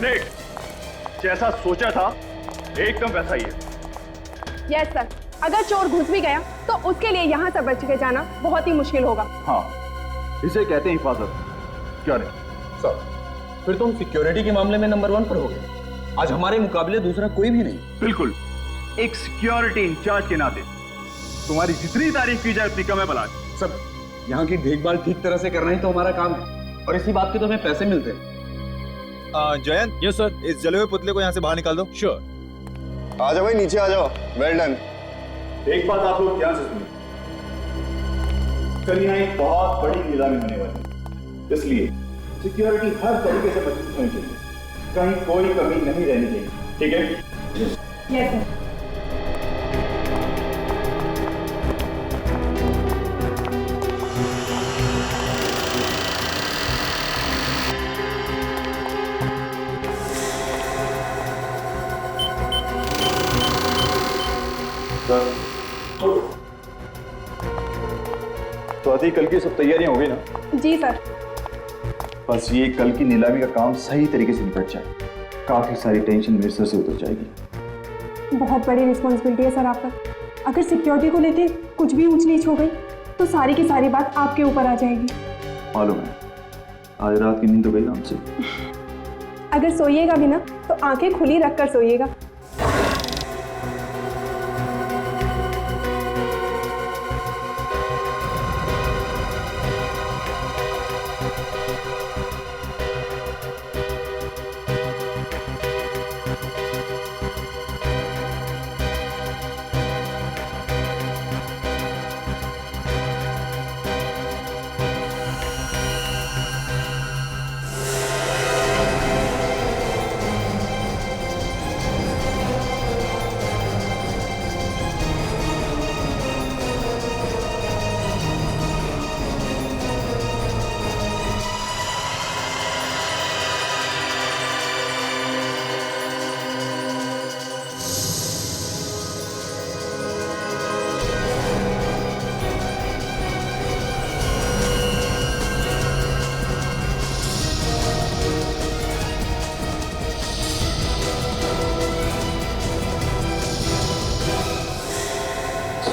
Snake, जैसा सोचा था एकदम वैसा ही है। यस सर, अगर चोर घुस भी गया तो उसके लिए यहाँ से बच के जाना बहुत ही मुश्किल होगा। हाँ, इसे कहते हैं हिफाजत, क्या नहीं? सर, फिर तुम सिक्योरिटी के मामले में नंबर 1 पर हो गए। आज हमारे मुकाबले दूसरा कोई भी नहीं। बिल्कुल, एक सिक्योरिटी इंचार्ज के नाते तुम्हारी जितनी तारीफ की जाए उतनी कम है बलाज। सब यहाँ की देखभाल ठीक तरह से करना ही तो हमारा काम है, और इसी बात के तो हमें पैसे मिलते हैं। Jayant, yes sir. इस जले हुए पुतले को यहाँ से बाहर निकाल दो। श्योर। आ जाओ भाई, नीचे आ जाओ। Well done. एक बात आप लोग ध्यान से सुनिए, कल यहाँ एक बहुत बड़ी नीलामी होने वाली है, इसलिए सिक्योरिटी हर तरीके से मजबूत होनी चाहिए, कहीं कोई कमी नहीं रहनी चाहिए, ठीक है? Yes sir. तो आती कल की सब तैयारियां हो गई ना? जी सर। बस ये कल की नीलामी का काम सही तरीके से निपट जाए, काफी सारी टेंशन मेरे सर से उतर जाएगी। बहुत बड़ी रिस्पॉन्सिबिलिटी है सर आप पर। अगर सिक्योरिटी को लेके कुछ भी ऊंच नीच हो गई तो सारी की सारी बात आपके ऊपर आ जाएगी। मालूम है, आज रात की नींद तो गई ना हमसे। अगर सोइएगा भी ना तो आंखें खुली रखकर सोइएगा।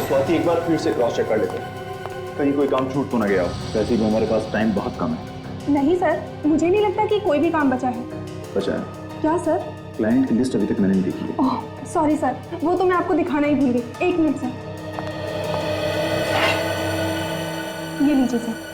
स्वाति, एक बार फिर से क्रॉस चेक कर लेते हैं, कहीं कोई काम छूट तो ना गया हो। वैसे भी हमारे पास टाइम बहुत कम है। नहीं सर, मुझे नहीं लगता कि कोई भी काम बचा है। बचा है? क्या सर? क्लाइंट की लिस्ट अभी तक मैंने नहीं देखी है। ओह सॉरी सर, वो तो मैं आपको दिखाना ही भूल गई। एक मिनट सर, ये लीजिए सर।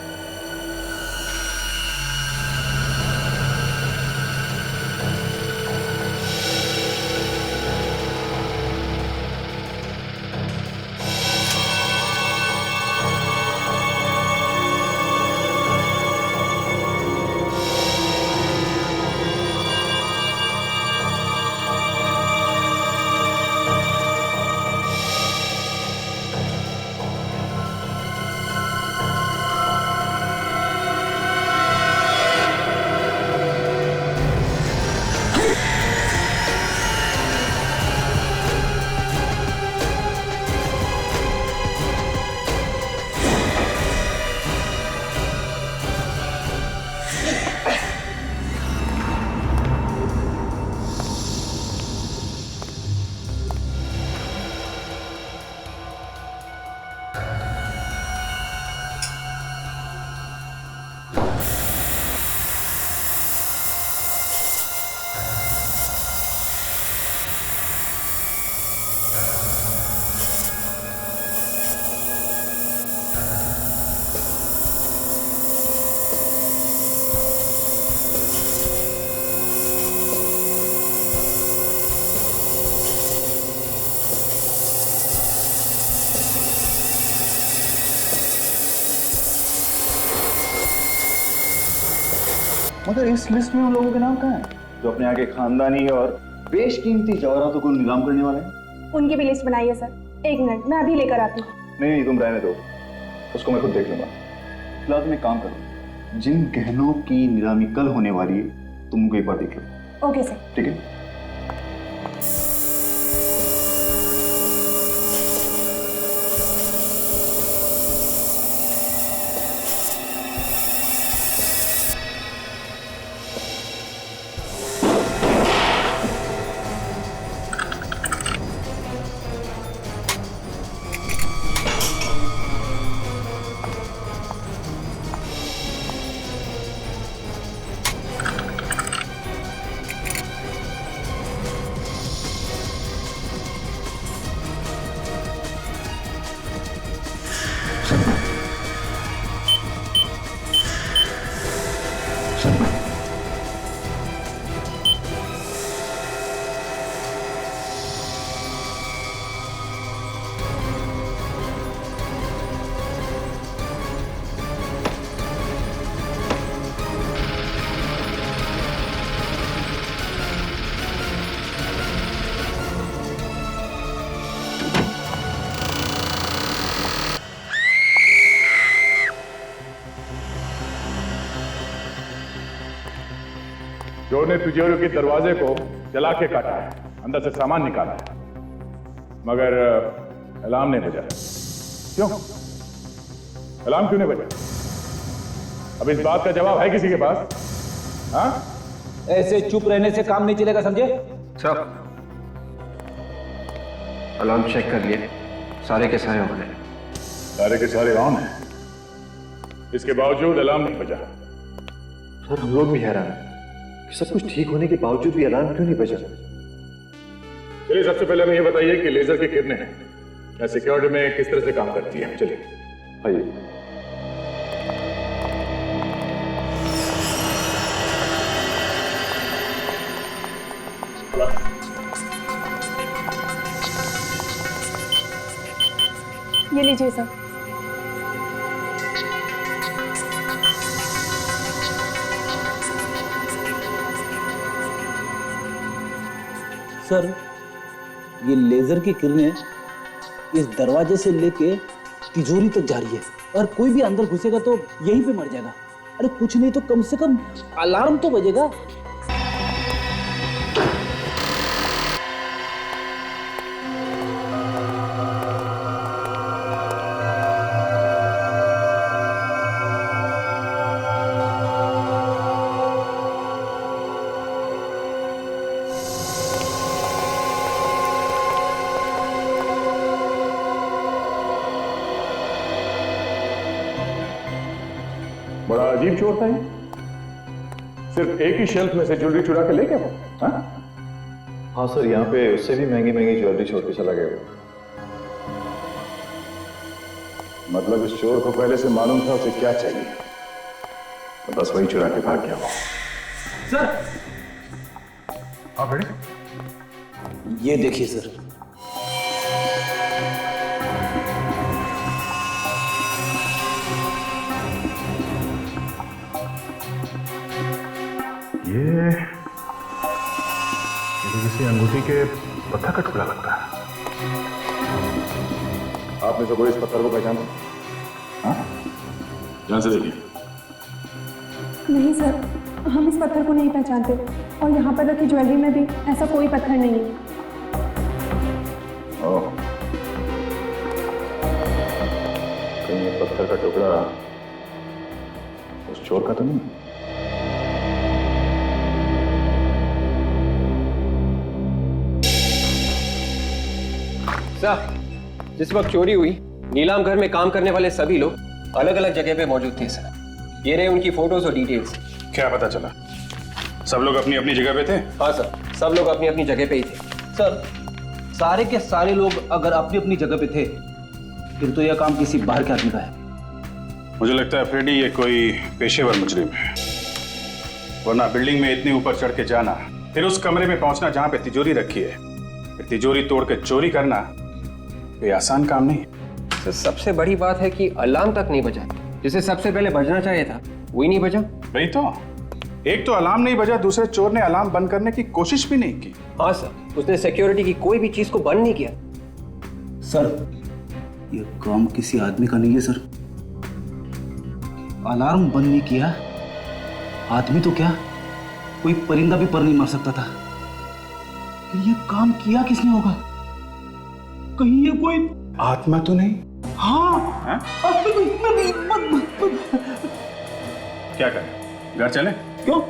मगर इस लिस्ट में उन लोगों के नाम कहाँ हैं जो अपने यहाँ के खानदानी और बेशकीमती जवाहरातों को नीलाम करने वाले हैं? उनकी भी लिस्ट बनाइए सर। एक मिनट, मैं अभी लेकर आती हूँ। नहीं, तुम रहने दो, उसको मैं खुद देख लूंगा। फिलहाल तुम एक काम करो, जिन गहनों की नीलामी कल होने वाली है तुम उनको एक बार देख लो। Okay sir. ठीक है? चोर ने तिजोरी के दरवाजे को जला के काटा है, अंदर से सामान निकाला है, मगर अलार्म नहीं बजा। क्यों? अलार्म क्यों नहीं बजा? अब इस बात का जवाब है किसी के पास? हाँ? ऐसे चुप रहने से काम नहीं चलेगा, समझे? सर, अलार्म चेक कर लिए, सारे के सारे ऑन है। सारे के सारे ऑन है, इसके बावजूद अलार्म नहीं बजा। सर हम लोग भी हैरान हैं कि सब कुछ ठीक होने के बावजूद भी अलार्म क्यों नहीं बजा। चलिए सबसे पहले हमें ये बताइए कि लेजर की किरणें या सिक्योरिटी में किस तरह से काम करती है। चलिए आइए। ये लीजिए सर। सर, ये लेजर की किरणें इस दरवाजे से लेके तिजोरी तक जा रही है और कोई भी अंदर घुसेगा तो यहीं पे मर जाएगा। अरे कुछ नहीं तो कम से कम अलार्म तो बजेगा। बड़ा अजीब चोर था ये, सिर्फ एक ही शेल्फ में से ज्वेलरी चुरा के ले गया वो। हाँ? हाँ सर, यहाँ पे उससे भी महंगी महंगी ज्वेलरी छोड़ के चला गया वो। मतलब इस चोर को पहले से मालूम था उसे क्या चाहिए, तो बस वही चुरा के भाग गया वो। सर, हाँ बेटे, ये देखिए सर। ये किसी अंगूठी के पत्थर का टुकड़ा लगता है। आपने तो कोई इस पत्थर को पहचाना? हाँ? ध्यान से देखिए। नहीं सर, हम इस पत्थर को नहीं पहचानते और यहाँ पर रखी ज्वेलरी में भी ऐसा कोई पत्थर नहीं है। ओह, कहीं ये पत्थर का टुकड़ा उस चोर का तो नहीं? सर, जिस वक्त चोरी हुई नीलाम घर में काम करने वाले सभी लोग अलग अलग जगह पे मौजूद थे सर। ये रहे उनकी फोटोज और डिटेल्स। क्या पता चला? सब लोग अपनी अपनी जगह पे थे? हाँ सर, सब लोग अपनी अपनी जगह पे ही थे। सर, सारे के सारे लोग अगर अपनी अपनी जगह पे थे फिर तो यह काम किसी बाहर के आदमी का है। मुझे लगता है फ्रेडी ये कोई पेशेवर मुजरिम है, वरना बिल्डिंग में इतने ऊपर चढ़ के जाना, फिर उस कमरे में पहुंचना जहां पे तिजोरी रखी है, फिर तिजोरी तोड़ के चोरी करना, ये आसान काम नहीं है। सर, सबसे बड़ी बात है कि अलार्म तक नहीं बजा, जिसे सबसे पहले बजना चाहिए था वही नहीं बजा। वही तो, एक तो अलार्म नहीं बजा, दूसरे चोर ने अलार्म बंद करने की कोशिश भी नहीं की। हाँ सर, उसने सिक्योरिटी की कोई भी चीज को बंद नहीं किया। सर, ये काम किसी आदमी का नहीं है सर। अलार्म बंद नहीं किया, आदमी तो क्या कोई परिंदा भी पर नहीं मार सकता था। फिर ये काम किया किसने होगा? कहीं ये कोई आत्मा तो नहीं? हाँ, क्या करें, घर चले? क्यों?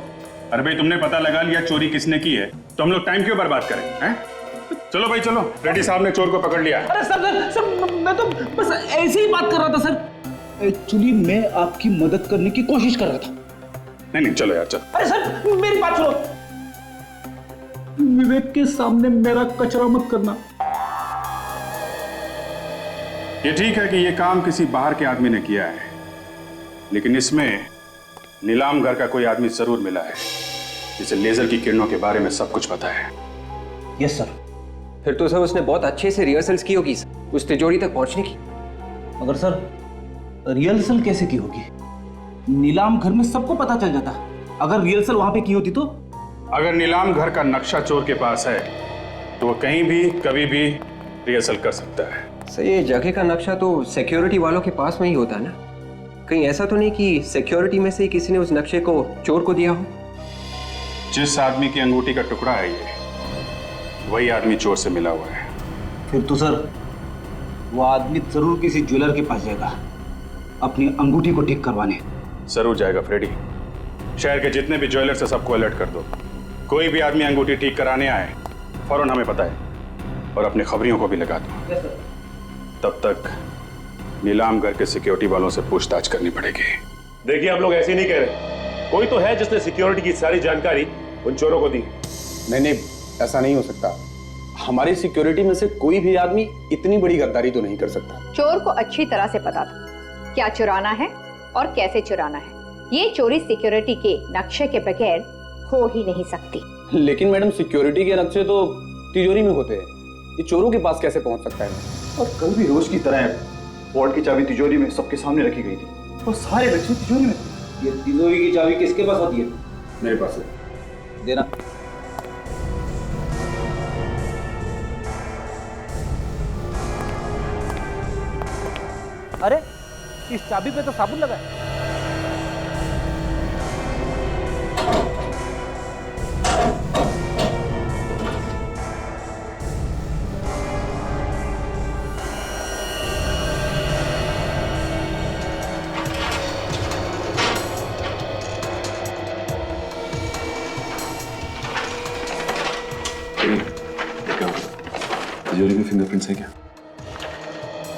अरे भाई, तुमने पता लगा लिया चोरी किसने की है, तो हम लोग टाइम क्यों बर्बाद करें? हैं? चलो भाई चलो, रेड्डी साहब ने चोर को पकड़ लिया। अरे सर, मैं तो बस ऐसे ही बात कर रहा था सर। एक्चुअली मैं आपकी मदद करने की कोशिश कर रहा था। नहीं चलो यार, चलो। अरे सर, मेरी बात सुनो। विवेक के सामने मेरा कचरा मत करना। ये ठीक है कि ये काम किसी बाहर के आदमी ने किया है, लेकिन इसमें नीलाम घर का कोई आदमी जरूर मिला है जिसे लेजर की किरणों के बारे में सब कुछ पता है। Yes sir. फिर तो सर उसने बहुत अच्छे से रिहर्सल्स की होगी उस तिजोरी तक पहुंचने की। मगर सर, रिहर्सल कैसे की होगी? नीलाम घर में सबको पता चल जाता। अगर रिहर्सल वहां पे की होती तो? अगर नीलाम घर का नक्शा चोर के पास है तो वो कहीं भी कभी भी रिहर्सल कर सकता है। सर, ये जगह का नक्शा तो सिक्योरिटी वालों के पास में ही होता है ना? कहीं ऐसा तो नहीं कि सिक्योरिटी में से ही किसी ने उस नक्शे को चोर को दिया हो? जिस आदमी की अंगूठी का टुकड़ा है ये, वही आदमी चोर से मिला हुआ है। फिर तो सर वो आदमी जरूर किसी ज्वेलर के पास जाएगा अपनी अंगूठी को ठीक करवाने। जरूर जाएगा फ्रेडी। शहर के जितने भी ज्वेलर से सबको अलर्ट कर दो। कोई भी आदमी अंगूठी ठीक कराने आए फौरन हमें बताए और अपने खबरियों को भी लगा दो। तब तक नीलाम घर के सिक्योरिटी वालों से पूछताछ करनी पड़ेगी। देखिए हम लोग ऐसे नहीं कह रहे, कोई तो है जिसने सिक्योरिटी की सारी जानकारी उन चोरों को दी। नहीं, ऐसा नहीं हो सकता। हमारी सिक्योरिटी में से कोई भी आदमी इतनी बड़ी गद्दारी तो नहीं कर सकता। चोर को अच्छी तरह से पता था क्या चुराना है और कैसे चुराना है। ये चोरी सिक्योरिटी के नक्शे के बगैर हो ही नहीं सकती। लेकिन मैडम, सिक्योरिटी के नक्शे तो तिजोरी में होते हैं, ये चोरों के पास कैसे पहुंच सकता है? और कल भी रोज की तरह वॉर्ड की चाबी तिजोरी में सबके सामने रखी गई थी और सारे बच्चे तिजोरी में थे। ये तिजोरी की चाबी किसके पास होती है? मेरे पास है। देना। अरे इस चाबी पे तो साबुन लगा है। तिजोरी में फिंगरप्रिंट्स है क्या?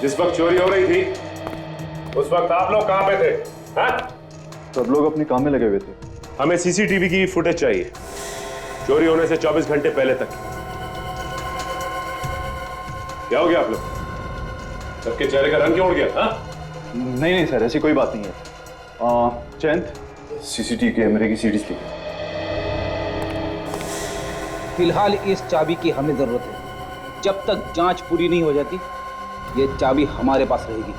जिस वक्त चोरी हो रही थी उस वक्त आप लोग कहां पे थे? हाँ? सब लोग अपने काम में लगे हुए थे। हमें सीसीटीवी की फुटेज चाहिए चोरी होने से 24 घंटे पहले तक। क्या हो गया आप लोग? सबके चेहरे का रंग क्यों उड़ गया? हाँ? नहीं सर, ऐसी कोई बात नहीं है। जयंत, सीसीटीवी कैमरे की सीडीज ली। फिलहाल इस चाबी की हमें जरूरत है। जब तक जांच पूरी नहीं हो जाती ये चाबी हमारे पास रहेगी।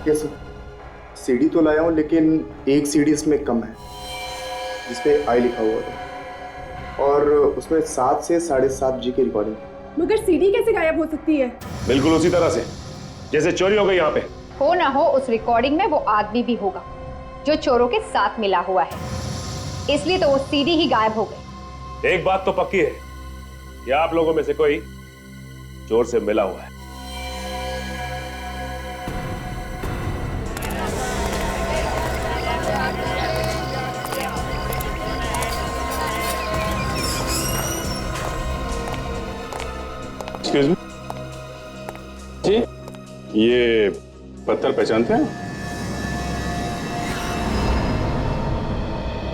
यस सर, सीडी तो लाया हूँ लेकिन एक सीडी इसमें कम है जिसपे आई लिखा हुआ था और उसमें 7 से 7.5 जी की रिकॉर्डिंग। मगर सीडी कैसे गायब हो सकती है? बिल्कुल उसी तरह से जैसे चोरी हो गई यहाँ पे। हो ना हो उस रिकॉर्डिंग में वो आदमी भी होगा जो चोरों के साथ मिला हुआ है, इसलिए तो वो सीडी ही गायब हो गई। एक बात तो पक्की है कि आप लोगों में से कोई चोर से मिला हुआ है। एक्सक्यूज मी जी, ये पत्थर पहचानते हैं?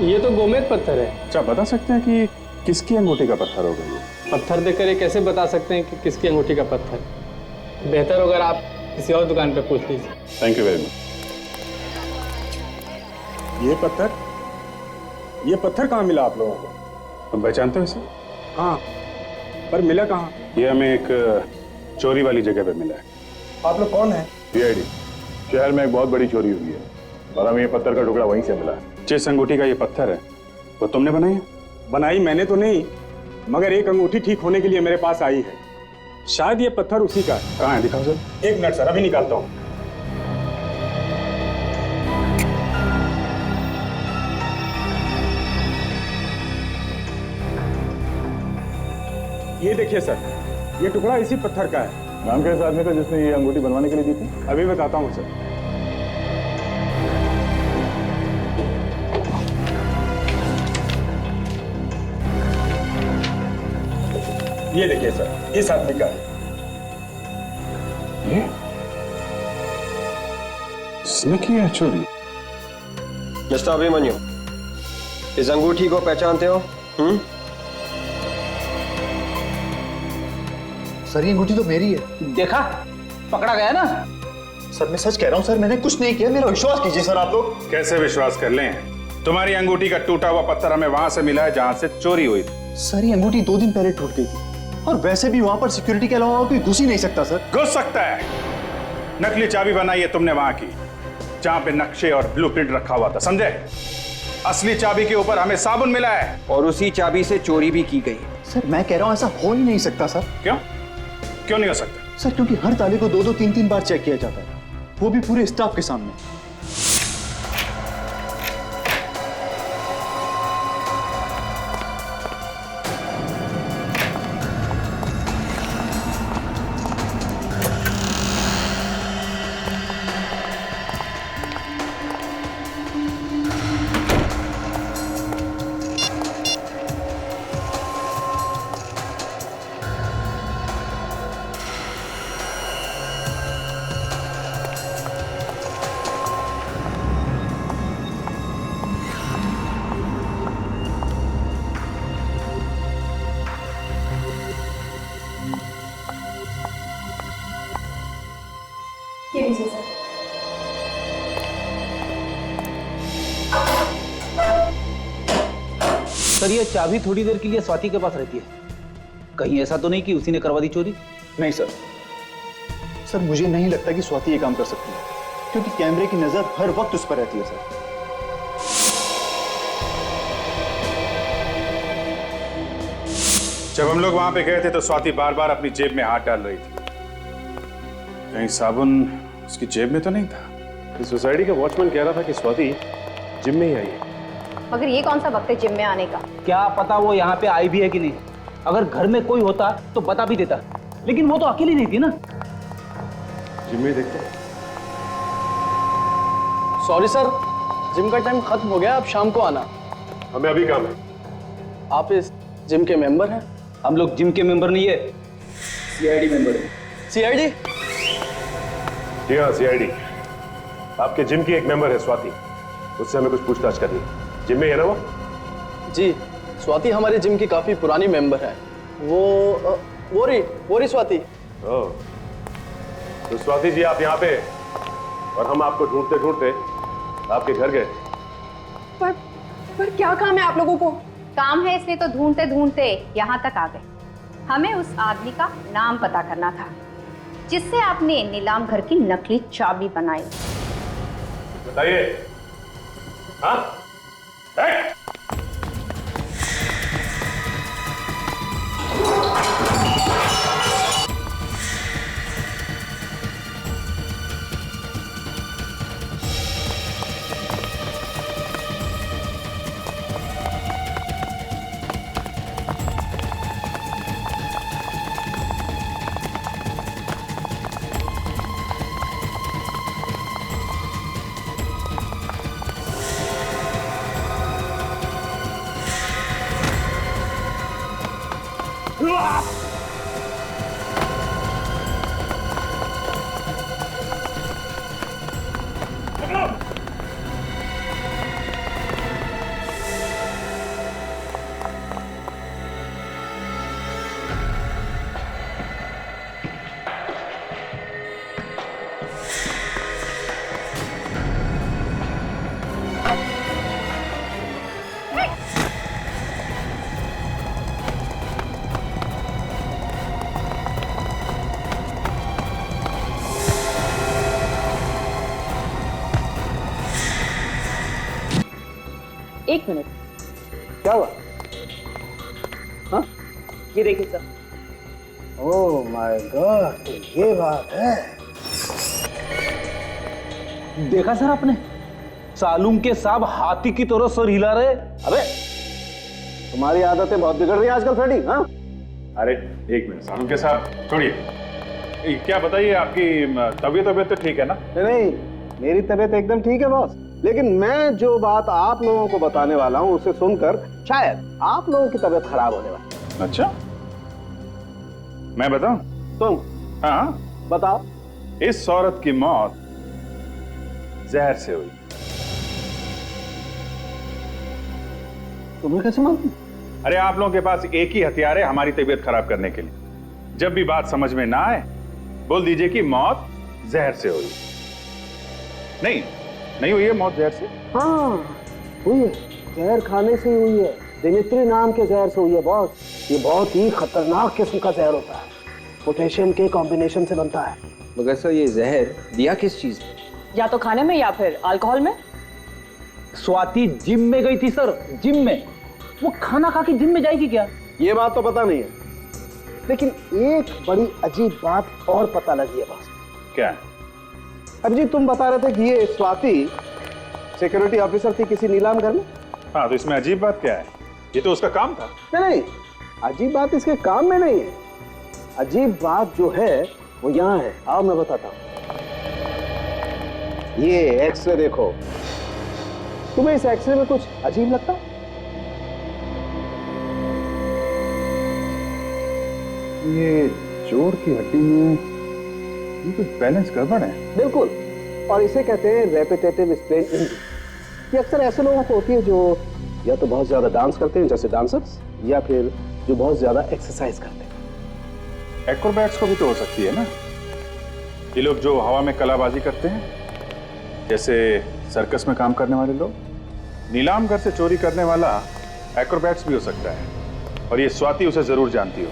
ये तो गोमेद पत्थर है। अच्छा, बता सकते हैं कि किसकी अंगूठी का पत्थर होगा ये? पत्थर देखकर ये कैसे बता सकते हैं कि किसकी अंगूठी का पत्थर? बेहतर अगर आप किसी और दुकान पे पूछ लीजिए। Thank you very much. ये पत्थर कहाँ मिला आप लोगों को? तुम पहचानते हो इसे? हाँ, पर मिला कहाँ? ये हमें एक चोरी वाली जगह पे मिला है। आप लोग कौन है? सीआईडी। शहर में एक बहुत बड़ी चोरी हुई है और हमें ये पत्थर का टुकड़ा वहीं से मिला है। जिस अंगूठी का ये पत्थर है वो तुमने बनाई है? बनाई मैंने तो नहीं, मगर एक अंगूठी ठीक होने के लिए मेरे पास आई है। शायद ये पत्थर उसी का है। कहाँ है, दिखाओ सर। एक मिनट सर, अभी निकालता हूँ। ये देखिए सर, ये टुकड़ा इसी पत्थर का है। नाम क्या है इस आदमी का जिसने ये अंगूठी बनवाने के लिए दी थी? अभी बताता हूँ सर। ये देखिए सर, इस आदमी का है। ये इसने की है चोरी? मिस्टर अभिमन्यु, इस अंगूठी को पहचानते हो? सर, ये अंगूठी तो मेरी है। देखा, पकड़ा गया ना। सर, मैं सच कह रहा हूँ सर, मैंने कुछ नहीं किया, मेरा विश्वास कीजिए सर आप लोग। कैसे विश्वास कर लें? तुम्हारी अंगूठी का टूटा हुआ पत्थर हमें वहां से मिला है जहां से चोरी हुई थी। सर, ये अंगूठी 2 दिन पहले टूट गई थी और वैसे भी वहां पर सिक्योरिटी के अलावा कोई घुस ही नहीं सकता सर। घुस सकता है। नकली चाबी बनाई है तुमने वहां की जहां पे नक्शे और ब्लूप्रिंट रखा हुआ था, समझे? असली चाबी के ऊपर हमें साबुन मिला है और उसी चाबी से चोरी भी की गई। सर, मैं कह रहा हूं ऐसा हो ही नहीं सकता सर। क्यों क्यों नहीं हो सकता? सर, क्योंकि हर ताले को 2-2, 3-3 बार चेक किया जाता है, वो भी पूरे स्टाफ के सामने। सर ये चाबी थोड़ी देर के लिए स्वाति के पास रहती है, कहीं ऐसा तो नहीं कि उसी ने करवा दी चोरी? नहीं सर, सर मुझे नहीं लगता कि स्वाति ये काम कर सकती है, क्योंकि कैमरे की नजर हर वक्त उस पर रहती है सर। जब हम लोग वहां पे गए थे तो स्वाति बार बार अपनी जेब में हाथ डाल रही थी। कहीं साबुन उसकी जेब में तो नहीं था? इस सोसाइटी का वॉचमैन कह रहा था कि स्वाति जिम में ही आई है। मगर ये कौन सा वक्त है जिम में आने का? क्या पता वो यहाँ पे आई भी है कि नहीं। अगर घर में कोई होता तो बता भी देता, लेकिन वो तो अकेली नहीं थी ना। जिम में देखते हैं। सॉरी सर, जिम का टाइम खत्म हो गया, अब शाम को आना। हमें अभी काम है। आप इस जिम के मेंबर हैं? हम लोग जिम के मेंबर नहीं है, सीआईडी मेंबर है। सीआईडी? जी हाँ, सीआईडी। आपके जिम की एक मेंबर है स्वाति, उससे हमें कुछ पूछताछ करनी है। जिम में है ना वो? जी, स्वाति हमारे जिम की काफी पुरानी मेंबर है। वो रही स्वाति। ओह, तो स्वाति जी आप यहाँ पे, और हम आपको ढूंढते ढूंढते आपके घर गए। पर क्या काम है आप लोगों को? काम है इसलिए तो ढूंढते ढूंढते यहाँ तक आ गए। हमें उस आदमी का नाम पता करना था जिससे आपने नीलाम घर की नकली चाबी बनाई। बताइए। हाँ? एक मिनट, क्या हुआ? हाँ, ये देखिए सर। ओह माय गॉड, ये बात है। देखा सर आपने, सालूम के साहब हाथी की तरह सर हिला रहे। अबे तुम्हारी आदतें बहुत बिगड़ रही है आजकल फ्रेडी। हाँ, अरे एक मिनट सालूम के साहब, छोड़िए। क्या बताइए, आपकी तबीयत तो ठीक है ना? नहीं, मेरी तबीयत एकदम ठीक है बॉस, लेकिन मैं जो बात आप लोगों को बताने वाला हूँ उसे सुनकर शायद आप लोगों की तबीयत खराब होने वाली। अच्छा, मैं बताऊं? तुम? हाँ बताओ। इस औरत की मौत जहर से हुई। तुम्हें कैसे मालूम? अरे आप लोगों के पास एक ही हथियार है हमारी तबीयत खराब करने के लिए। जब भी बात समझ में ना आए बोल दीजिए कि मौत जहर से हुई। नहीं हुई है मौत जहर से? हाँ हुई है, जहर खाने से ही हुई है। दिमित्री नाम के जहर से हुई है बॉस। ये बहुत ही खतरनाक किस्म का जहर होता है, पोटेशियम के कॉम्बिनेशन से बनता है। मगर सर ये जहर दिया किस चीज में? या तो खाने में या फिर अल्कोहल में। स्वाति जिम में गई थी सर, जिम में। वो खाना खा के जिम में जाएगी क्या? ये बात तो पता नहीं है, लेकिन एक बड़ी अजीब बात और पता लगी है बॉस। क्या? अभिजीत, तुम बता रहे थे कि ये स्वाति सिक्योरिटी ऑफिसर थी किसी नीलाम घर में। हाँ, तो इसमें अजीब बात क्या है? ये तो उसका काम था। नहीं, अजीब बात इसके काम में नहीं है। अजीब बात जो है वो यहाँ है। आओ मैं बताता हूँ। ये एक्सरे देखो। तुम्हें इस एक्सरे में कुछ अजीब लगता? ये जोड़ की हड्डी में ये कुछ बैलेंस गड़बड़ है। बिल्कुल, और इसे कहते हैं रेपिटेटिव स्ट्रेन इंजरी। ये अक्सर ऐसे लोगों को होती है जो या तो बहुत ज्यादा डांस करते हैं जैसे डांसर्स, या फिर जो बहुत ज्यादा एक्सरसाइज करते हैं। एक्रोबैट्स को भी तो हो सकती है ना? ये लोग जो हवा में कलाबाजी करते हैं, जैसे सर्कस में काम करने वाले लोग। नीलाम घर से चोरी करने वाला एक्रोबैट्स भी हो सकता है, और ये स्वाति उसे जरूर जानती हो।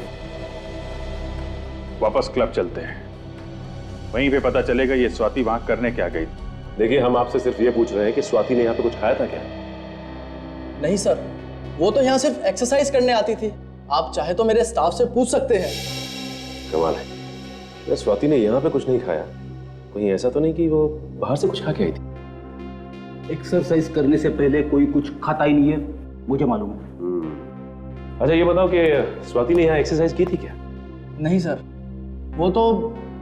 वापस क्लब चलते हैं, वहीं पे पता चलेगा ये स्वाति वहां करने क्या गई। देखिए, हम आपसे सिर्फ ये पूछ रहे हैं कि स्वाति ने यहाँ पे कुछ खाया था क्या? नहीं सर, वो तो यहाँ सिर्फ एक्सरसाइज करने आती थी। आप चाहे तो मेरे स्टाफ से पूछ सकते हैं। कमाल है, या स्वाति ने यहाँ पे कुछ नहीं खाया? कहीं ऐसा तो नहीं कि वो बाहर से कुछ खा के आई थी? एक्सरसाइज करने से पहले कोई कुछ खाता ही नहीं है, मुझे मालूम है। अच्छा ये बताओ कि स्वाति ने यहाँ एक्सरसाइज की थी क्या? नहीं सर, वो तो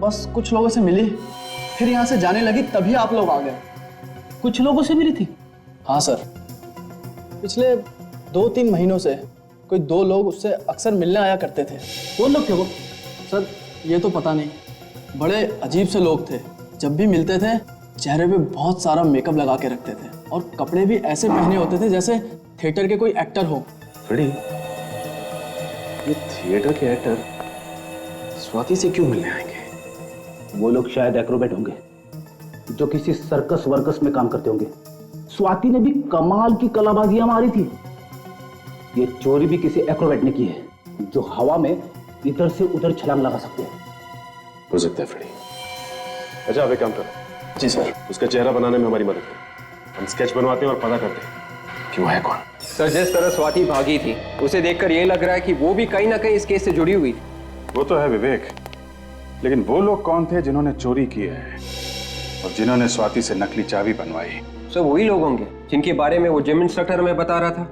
बस कुछ लोगों से मिली, फिर यहाँ से जाने लगी, तभी आप लोग आ गए। कुछ लोगों से मिली थी? हाँ सर, पिछले 2-3 महीनों से कोई 2 लोग उससे अक्सर मिलने आया करते थे। कौन लोग थे वो? सर ये तो पता नहीं, बड़े अजीब से लोग थे। जब भी मिलते थे चेहरे पे बहुत सारा मेकअप लगा के रखते थे, और कपड़े भी ऐसे पहने होते थे जैसे थिएटर के कोई एक्टर हो। फ्रेडी, ये थिएटर के एक्टर स्वाति से क्यों मिलने आएंगे? वो लोग शायद एक्रोबैट होंगे, जो किसी सर्कस वर्कस में काम करते होंगे। स्वाति ने भी कमाल की कलाबाजियां मारी थी। ये चोरी भी किसी एक्रोबैट ने की है, जो हवा में इधर से उधर छलांग लगा सकते हैं। हो सकता है फ्रेडी। अच्छा आप एक काम करो। जी सर। उसका चेहरा बनाने में हमारी मदद करो। हम स्केच बनवाते हैं और पता करते हैं कि वो है कौन। सर, जिस तरह स्वाति भागी थी, उसे देखकर ये लग रहा है कि वो भी कहीं ना कहीं इस केस से जुड़ी हुई थी। वो तो है विवेक, लेकिन वो लोग कौन थे जिन्होंने चोरी की है और जिन्होंने स्वाति से नकली चाबी बनवाई? सर, वही लोग होंगे जिनके बारे में वो जिम इंस्ट्रक्टर हमें बता रहा था।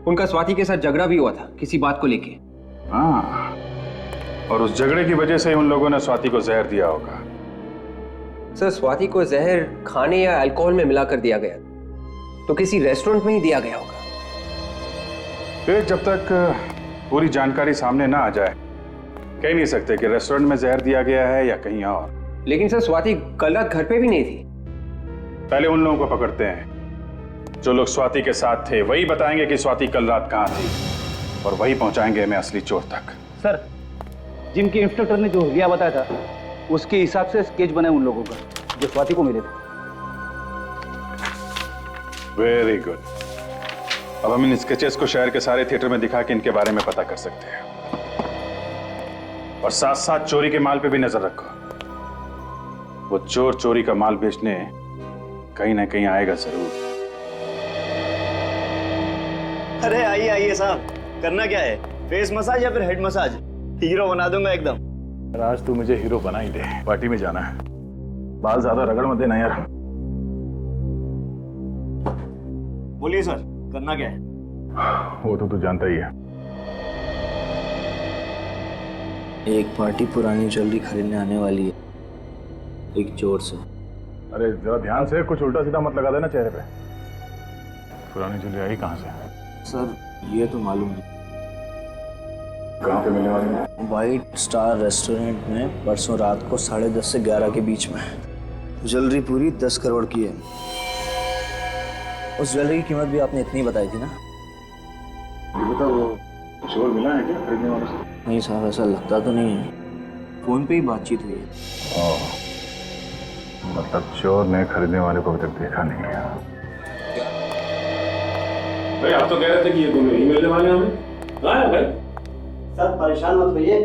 उनका स्वाति के साथ झगड़ा भी हुआ था किसी बात को लेके। हाँ, और उस झगड़े की वजह से उन लोगों ने स्वाति को जहर दिया होगा। सर, स्वाति को जहर खाने या अल्कोहल में मिलाकर दिया गया, तो किसी रेस्टोरेंट में ही दिया गया होगा। फिर जब तक पूरी जानकारी सामने ना आ जाए, कह नहीं सकते कि रेस्टोरेंट में जहर दिया गया है या कहीं और। लेकिन सर, स्वाति कल रात घर पे भी नहीं थी। पहले उन लोगों को पकड़ते हैं जो लोग स्वाति के साथ थे। वही बताएंगे कि स्वाति कल रात कहाँ थी, और वही पहुंचाएंगे हमें असली चोर तक। सर, जिम के इंस्ट्रक्टर ने जो हुलिया बताया था, उसके हिसाब से स्केच बनाए उन लोगों का जो स्वाति को मिले थे। Very good. अब हम इन स्केचेस को शहर के सारे थिएटर में दिखा के इनके बारे में पता कर सकते हैं, और साथ साथ चोरी के माल पे भी नजर रखो। वो चोर चोरी का माल बेचने कहीं ना कहीं आएगा जरूर। अरे आइए आइए साहब, करना क्या है? फेस मसाज या फिर हेड मसाज? हीरो बना दूंगा एकदम। आज तू मुझे हीरो बना ही दे। पार्टी में जाना है, बाल ज्यादा रगड़ मत देना यार। बोलिए सर, करना क्या है? वो तो तू जानता ही है। एक पार्टी पुरानी ज्वेलरी खरीदने आने वाली है, एक चोर से। अरे जरा ध्यान से, कुछ उल्टा सीधा मत लगा देना चेहरे पे। पुरानी ज्वेलरी आई कहाँ से? सर ये तो मालूम नहीं। कहाँ पे मिलने वाली है? व्हाइट स्टार रेस्टोरेंट में परसों रात को 10:30 से 11 के बीच में। ज्वेलरी पूरी 10 करोड़ की है। उस ज्वेलरी की कीमत भी आपने इतनी बताई थी ना? ये बता, वो चोर मिला है क्या खरीदने वालों से? नहीं साहब, ऐसा लगता तो नहीं है। फोन पे ही बातचीत हुई है। मतलब चोर ने खरीदने वाले को अभी तक देखा नहीं है। भाई आप तो कह रहे थे कि ये दोनों ही मिलने वाले हैं हमें। हाँ भाई सर परेशान मत होइए,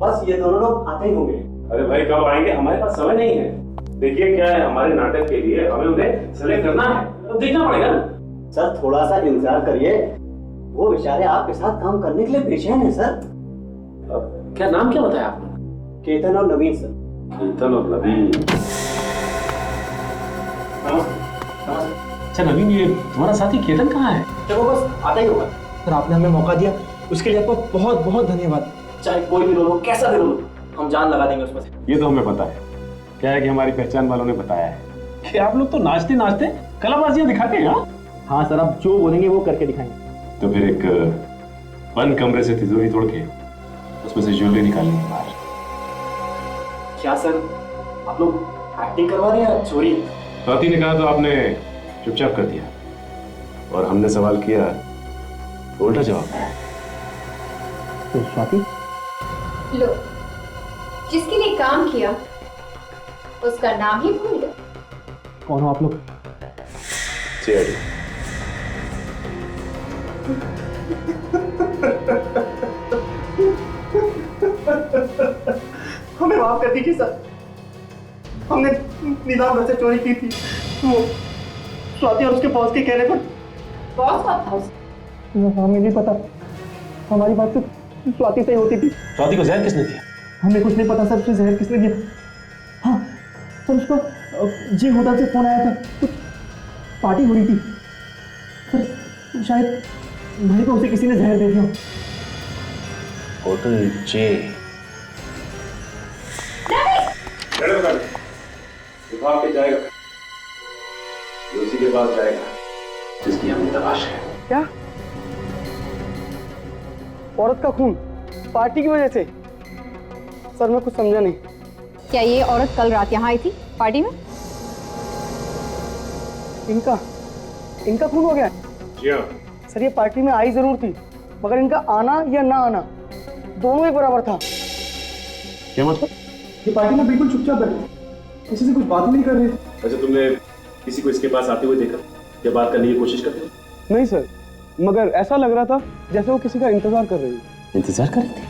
बस ये दोनों लोग आते ही होंगे। अरे भाई कब आएंगे? हमारे पास समय नहीं है। देखिए क्या है, हमारे नाटक के लिए हमें उन्हें सेलेक्ट करना है, तो देखना पड़ेगा ना। सर थोड़ा सा इंतजार करिए, वो बेचारे आपके साथ काम करने के लिए बेचैन है सर। क्या नाम क्या बताया आपने? केतन और नवीन सर। केतन और नवीन। अच्छा नवीन, ये तुम्हारा साथी केतन कहाँ है? चलो बस आता ही होगा। सर आपने हमें मौका दिया, उसके लिए आपका बहुत बहुत धन्यवाद। चाहे कोई भी रोल हो, कैसा भी रोल हो, हम जान लगा देंगे उसमें से। ये तो हमें पता है। क्या है कि हमारी पहचान वालों ने बताया है कि आप लोग तो नाचते नाचते कलाबाजियां दिखाते हैं। हाँ सर, आप जो बोलेंगे वो करके दिखाएंगे। तो फिर एक बंद कमरे से तिजोरी तोड़ के उसमें से ज्वेलरी निकालनी है बाहर। क्या सर, आप लोग एक्टिंग करवा रहे हैं या चोरी? स्वाति ने कहा तो आपने चुपचाप कर दिया, और हमने सवाल किया तो उल्टा जवाब दिया। तो स्वाति, लो, जिसके लिए काम किया उसका नाम ही भूल गए। कौन हो आप लोग? सीआईडी। हमें माफ कर दीजिए सर, हमने नीलाम घर से चोरी की थी। वो स्वाति और उसके बॉस के कहने पर। बॉस कौन था? हमें नहीं पता, हमारी बात तो स्वाति से ही होती थी। स्वाति को जहर किसने दिया? हमें कुछ नहीं पता सर, उसे जहर किसने दिया। हाँ सर, उसको जी होटल से फोन आया था, कुछ पार्टी हो रही थी सर, शायद भाई को उसे किसी ने जहर दे दिया। होटल जे। विभाग के जाएगा, उसी के पास जाएगा जिसकी हमें तलाश है। क्या? औरत का खून पार्टी की वजह से? सर मैं कुछ समझा नहीं। क्या ये औरत कल रात यहाँ आई थी पार्टी में? इनका खून हो गया? जी हाँ सर, ये पार्टी में आई जरूर थी, मगर इनका आना या ना आना दोनों ही बराबर था। क्या मतलब? ये पार्टी में बिल्कुल चुपचाप बैठे, किसी से कुछ बात नहीं कर रहे। अच्छा, तुमने किसी को इसके पास आते हुए देखा या बात करने की कोशिश करते? नहीं सर, मगर ऐसा लग रहा था जैसे वो किसी का इंतजार कर रही है। इंतजार कर रही थी?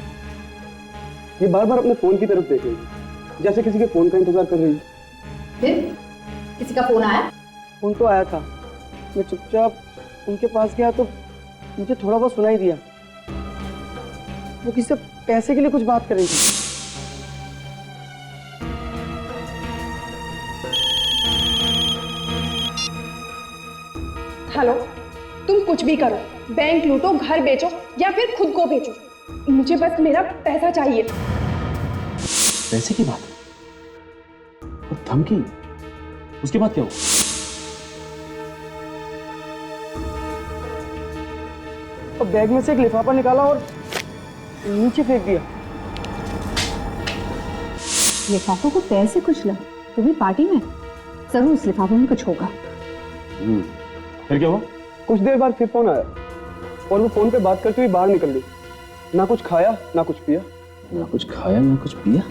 ये बार बार अपने फोन की तरफ देख रही है, जैसे किसी के फोन का इंतजार कर रही है। फिर किसी का फोन आया? फोन तो आया था, मैं चुपचाप उनके पास गया तो मुझे थोड़ा बहुत सुनाई दिया। वो किसी से पैसे के लिए कुछ बात कर रही थी। हेलो, तुम कुछ भी करो, बैंक लूटो, घर बेचो या फिर खुद को बेचो, मुझे बस मेरा पैसा चाहिए। पैसे की बात और धमकी, उसके बाद क्या हुआ? और बैग में से एक लिफाफा निकाला और नीचे फेंक दिया। लिफाफों को पैर से कुचला? तो भी पार्टी में जरूर उस लिफाफे में कुछ होगा। फिर क्या हुआ? कुछ देर बाद फिर फोन आया और वो फोन पे बात करते हुए बाहर निकल गई। ना कुछ खाया ना कुछ पिया। ना कुछ खाया ना कुछ पिया?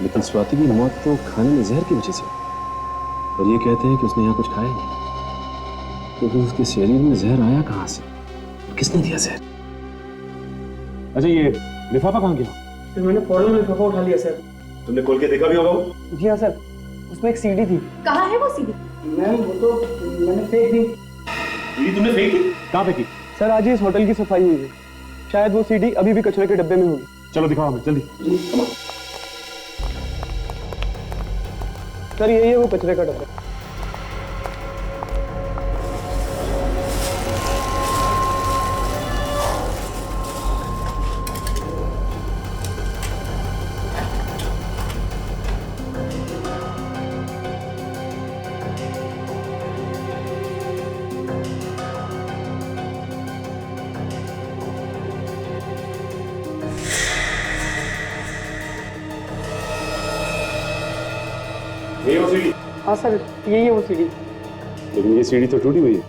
लेकिन स्वाति की मौत तो खाने में जहर की वजह से, और ये कहते हैं कि उसने यहाँ कुछ खाया नहीं, तो फिर उसके शरीर में जहर आया कहाँ से? किसने दिया जहर? अच्छा, ये लिफाफा कहाँ गया? फिर मैंने फौरन लिफाफा उठा लिया सर। तुमने खोल के देखा भी होगा वो? जी हाँ सर, उसमें एक सीडी थी। कहाँ है वो सीडी? मैम वो तो मैंने फेंक दी। सीडी तुमने फेंक दी? कहाँ फेंकी? सर आज ही इस होटल की सफाई हुई है, शायद वो सीडी अभी भी कचरे के डब्बे में होगी। चलो दिखाओ हमें जल्दी। सर यही है वो कचरे का डब्बा। हाँ सर यही है वो सीडी। लेकिन ये सीढ़ी तो टूटी हुई है।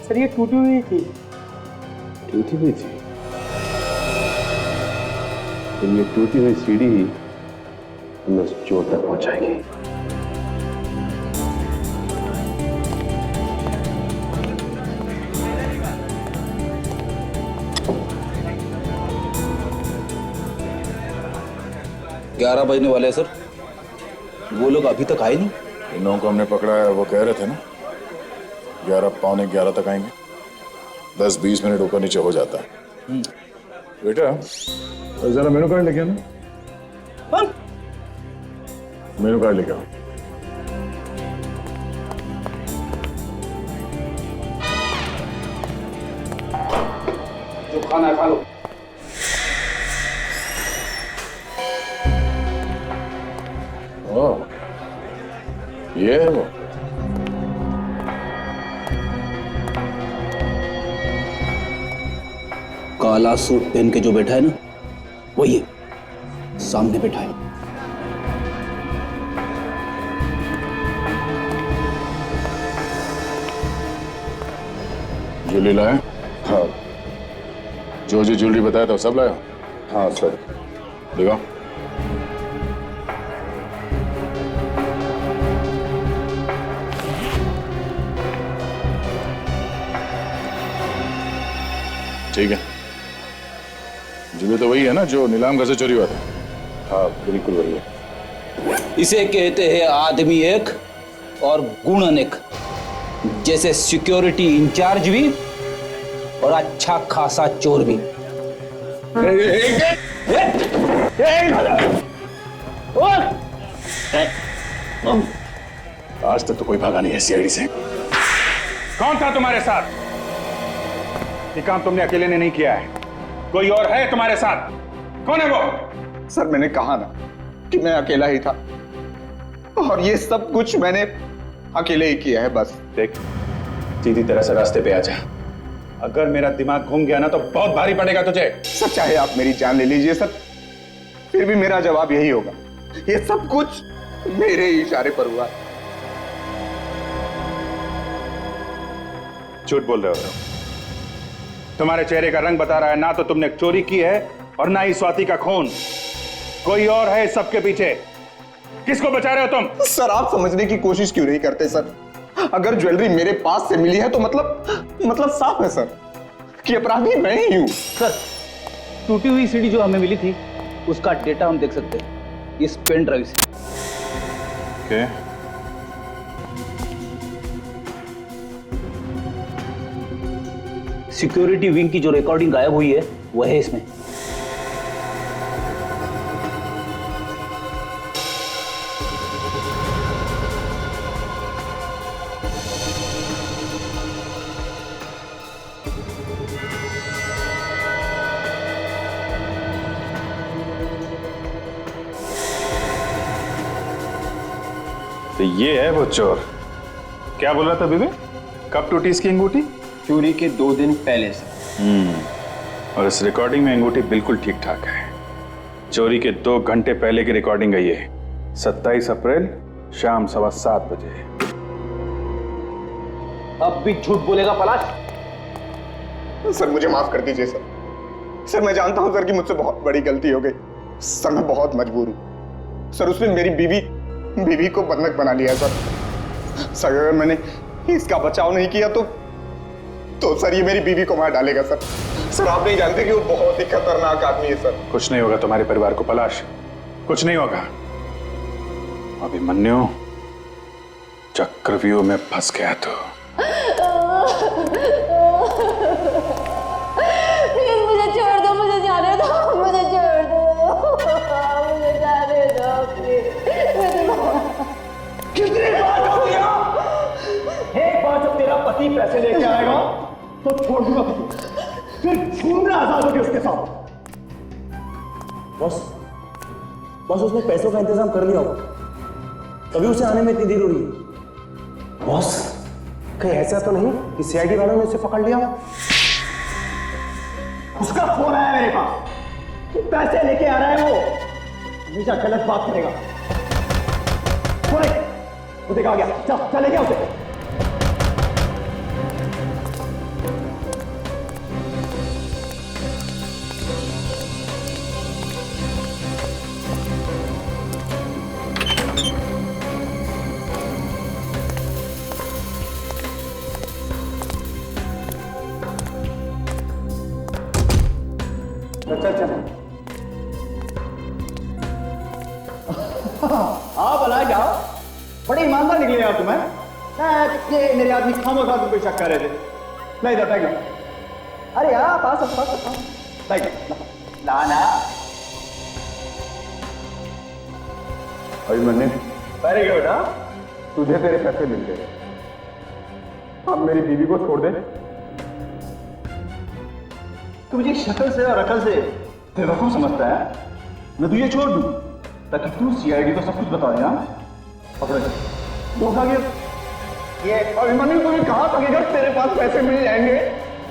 सर ये टूटी हुई थी। टूटी हुई थी? लेकिन ये टूटी हुई सीढ़ी ही हमें चोर तक पहुंचाएगी। ग्यारह बजने वाले हैं सर, वो लोग अभी तक आए नहीं। इन लोगों को हमने पकड़ा है, वो कह रहे थे ना 11 पौने 11 तक आएंगे। 10-20 मिनट ऊपर नीचे हो जाता है। बेटा जरा मेनू कार्ड लेके आना। मेनू कार्ड लेके आओ। जो खाना है खा लो। ओह, ये है वो। काला सूट पहन के जो बैठा है ना, वही है, सामने बैठा है। ज्वेलरी लाए? हाँ। जो ज्वेलरी बताया था सब लाया? हाँ सर। दिखाओ। ठीक है, ये तो वही है ना जो नीलाम घर से चोरी हुआ था? हाँ बिल्कुल वही है। इसे कहते हैं आदमी एक और गुण अनेक। जैसे सिक्योरिटी इंचार्ज भी और अच्छा खासा चोर भी। आज तक तो कोई भागा नहीं है सीआईडी से। कौन था तुम्हारे साथ? ये काम तुमने अकेले ने नहीं किया है, कोई और है तुम्हारे साथ? कौन है वो? सर मैंने कहा ना कि मैं अकेला ही था और ये सब कुछ मैंने अकेले ही किया है बस। देख सीधी तरह से रास्ते पे आ जा, अगर मेरा दिमाग घूम गया ना तो बहुत भारी पड़ेगा तुझे। सर चाहे आप मेरी जान ले लीजिए सर, फिर भी मेरा जवाब यही होगा, ये सब कुछ मेरे ही इशारे पर हुआ। झूठ बोल रहे हो, तुम्हारे चेहरे का रंग बता रहा है, ना तो तुमने चोरी की है और ना ही स्वाति का खून। कोई और है इस सबके पीछे। किसको बचा रहे हो तुम? सर आप समझने की कोशिश क्यों नहीं करते सर? अगर ज्वेलरी मेरे पास से मिली है तो मतलब साफ है सर कि अपराधी मैं ही हूं। सर टूटी हुई सीडी जो हमें मिली थी उसका डेटा हम देख सकते हैं इस पेन ड्राइव से। Okay. सिक्योरिटी विंग की जो रिकॉर्डिंग गायब हुई है वह है इसमें। तो ये है वो चोर। क्या बोल रहा था बीबी? कब टूटी इसकी अंगूठी? चोरी के 2 दिन पहले से। और इस रिकॉर्डिंग में अंगूठी बिल्कुल ठीक ठाक है। चोरी के 2 घंटे पहले की रिकॉर्डिंग है ये, 27 अप्रैल शाम 7:15 बजे। अब भी झूठ बोलेगा पलाश? सर मुझे माफ कर दीजिए सर। सर मैं जानता हूं सर कि मुझसे बहुत बड़ी गलती हो गई सर, मैं बहुत मजबूर हूं सर। उसने मेरी बीवी को बंधक बना लिया सर। सर अगर मैंने इसका बचाव नहीं किया तो सर ये मेरी बीवी को मार डालेगा सर। सर आप नहीं जानते कि वो बहुत ही खतरनाक आदमी है सर। कुछ नहीं होगा तुम्हारे परिवार को पलाश, कुछ नहीं होगा। अभिमन्यु चक्रव्यूह में फंस गया तो प्लीज मुझे छोड़ दो, मुझे जाने दो, मुझे छोड़ दो, मुझे जाने दो प्लीज। कितनी बात हो गया? एक बार जब तेरा पति पैसे लेके आएगा तो छोड़ दूंगा तुझे, फिर घूमना आजाद होगी उसके साथ। बस उसने पैसों का इंतजाम कर लिया होगा, तभी उसे आने में इतनी देर हो रही है। बॉस कहीं ऐसा तो नहीं कि सीआईडी वालों ने उसे पकड़ लिया? उसका फोन आया मेरे पास कि पैसे लेके आ रहा है, वो हमेशा गलत बात करेगा। वो देखा गया, चल गया उसे। चल आप भला क्या बड़े ईमानदार निकले आप तुम्हें। ये मेरे आदमी खामोखा तुम पे शक कर रहे थे। नहीं था क्या? अरे यार पास लाना। अभिमन्यु अरे क्या बेटा, तुझे तेरे पैसे मिल गए, अब मेरी बीवी को छोड़ दे। तू मुझे शक्ल से और अकल से बेवकूफ समझता है? मैं तुझे छोड़ दूं ताकि तू सीआईडी को सब कुछ बता दे। पकड़ो, धोखा किया। ये अभिमन्यु तुमने कहा था कि अगर तेरे पास पैसे मिल जाएंगे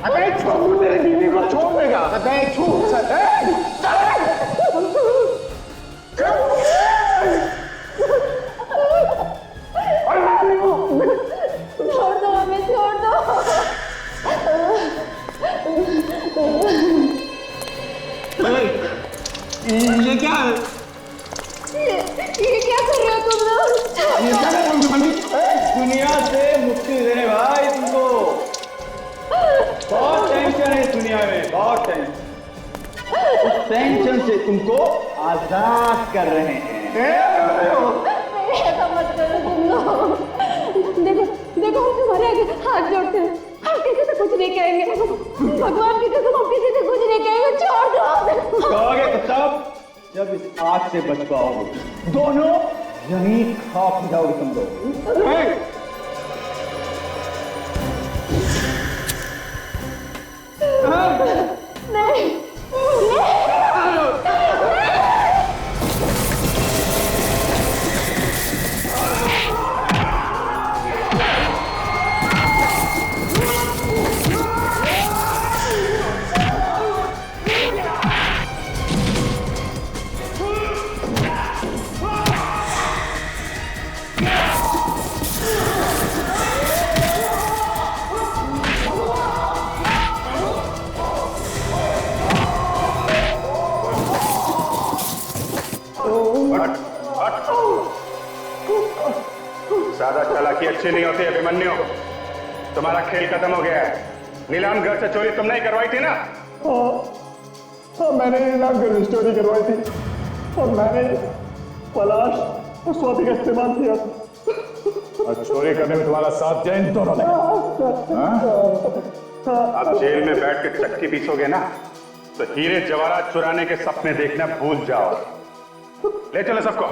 अबे छोड़ मेरी बीवी को छोड़ देगा। अबे छोड़ छोड़ दो हमें, छोड़ दो। ये क्या है? ये क्या कर रहे हो तुम लोग? ये क्या कर रहे हो? दुनिया से मुक्ति देने भाई तुमको। बहुत टेंशन है इस दुनिया में, बहुत टेंशन। उस टेंशन से तुमको आजाद कर रहे हैं। ऐसा मत करो तुम लोग। देखो देखो हम तुम्हारे आगे हाथ जोड़ते हैं, हम किसी से कुछ नहीं कहेंगे। भगवान की कसम हम किसी से कुछ नहीं कहेंगे, छोड़ दो। कहोगे तो तब जब इस आग से बच पाओगे। दोनों यहीं खाक जाओगे तुम लोग। नहीं ज्यादा चालाकी अच्छी नहीं होती अभिमन्यु। तुम्हारा खेल खत्म हो गया है। नीलाम घर से चोरी तुम नहीं करवाई थी ना? हाँ, मैंने नीलाम घर में चोरी करवाई थी और मैंने पलाश और स्वाति का इस्तेमाल किया था। और चोरी करने में तुम्हारा साथ दिया इन दोनों ने। अब जेल में बैठ के चक्की पीसोगे ना तो हीरे जवाहरात चुराने के सपने देखना भूल जाओ। ले चलो सबको।